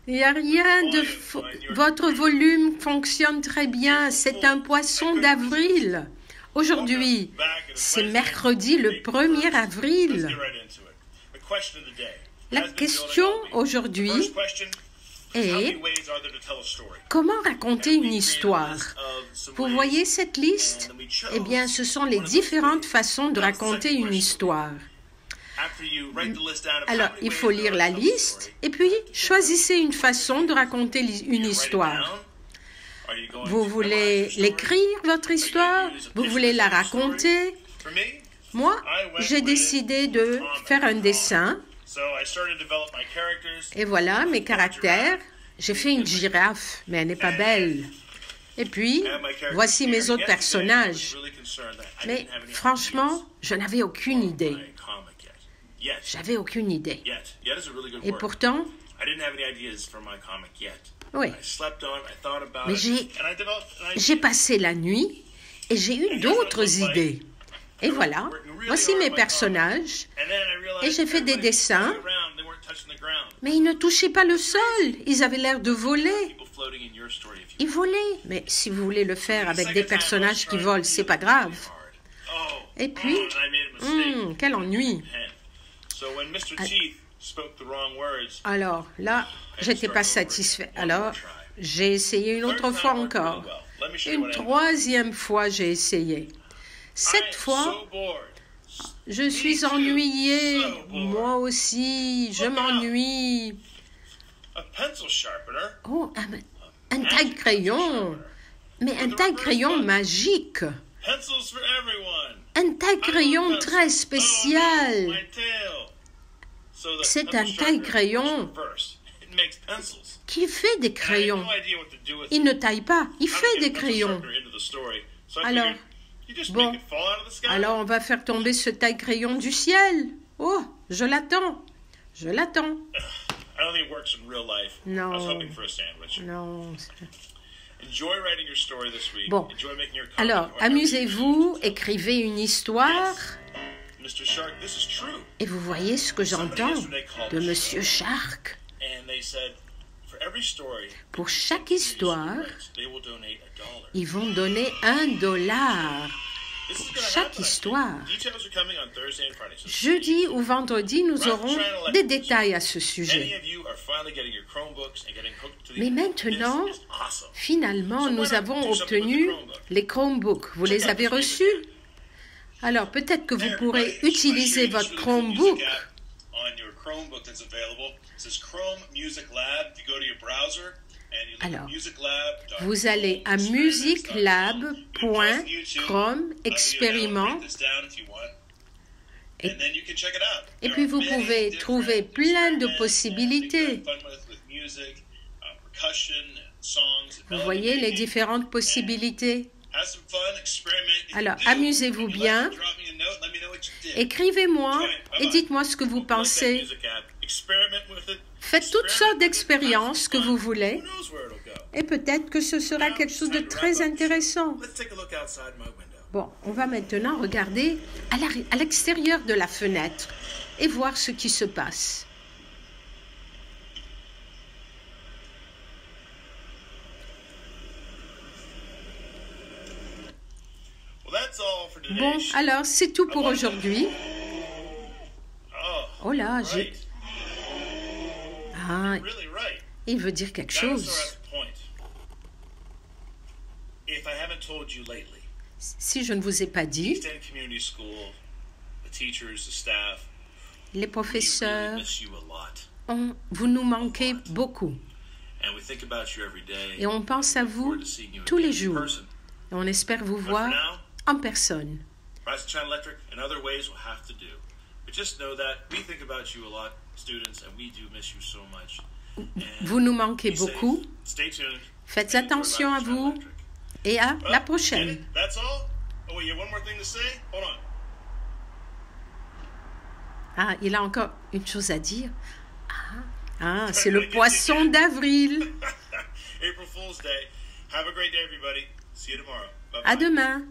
Il n'y a rien de... Votre volume fonctionne très bien. C'est un poisson d'avril. Aujourd'hui, c'est mercredi le 1er avril. La question aujourd'hui est comment raconter une histoire? Vous voyez cette liste? Eh bien, ce sont les différentes façons de raconter une histoire. Alors, il faut lire la liste et puis choisissez une façon de raconter une histoire. Vous voulez l'écrire, votre histoire? Vous voulez la raconter? Moi, j'ai décidé de faire un dessin. Et voilà mes caractères. J'ai fait une girafe, mais elle n'est pas belle. Et puis, voici mes autres personnages. Mais franchement, je n'avais aucune idée. J'avais aucune idée. Et pourtant, oui. Mais j'ai passé la nuit et j'ai eu d'autres idées. Et voilà, voici mes personnages. Et j'ai fait des dessins. Mais ils ne touchaient pas le sol. Ils avaient l'air de voler. Ils volaient. Mais si vous voulez le faire avec des personnages qui volent, c'est pas grave. Et puis, quel ennui. Alors là, j'étais pas satisfait. Alors, j'ai essayé une autre fois encore. Une troisième fois, j'ai essayé. Cette fois, je suis ennuyé. Moi aussi, je m'ennuie. Oh, un taille-crayon. Mais un taille-crayon magique. Un taille-crayon très spécial. C'est un taille-crayon qui fait des crayons. Il ne taille pas, il fait des crayons. Alors, bon, alors on va faire tomber ce taille-crayon du ciel. Oh, je l'attends. Je l'attends. Non. Non. Bon, alors, amusez-vous, écrivez une histoire. Et vous voyez ce que j'entends de Monsieur Shark. Pour chaque histoire, ils vont donner $1 pour chaque histoire. Jeudi ou vendredi, nous aurons des détails à ce sujet. Mais maintenant, finalement, nous avons obtenu les Chromebooks. Vous les avez reçus? Alors, peut-être que vous pourrez utiliser votre Chromebook. Alors, vous allez à musiclab.com expériment et puis vous pouvez trouver plein de possibilités. Vous voyez les différentes possibilités. Alors, amusez-vous bien. Écrivez-moi et dites-moi ce que vous pensez. Faites toutes sortes d'expériences que vous voulez et peut-être que ce sera quelque chose de très intéressant. Bon, on va maintenant regarder à l'extérieur de la fenêtre et voir ce qui se passe. Bon, alors, c'est tout pour aujourd'hui. Oh là, j'ai... Ah, il veut dire quelque chose. Si je ne vous ai pas dit, les professeurs, vous nous manquez beaucoup. Et on pense à vous tous les jours. Et on espère vous voir en personne. Vous nous manquez beaucoup. Faites attention à vous et à la prochaine. Ah, il a encore une chose à dire. Ah, c'est le poisson d'avril. À demain.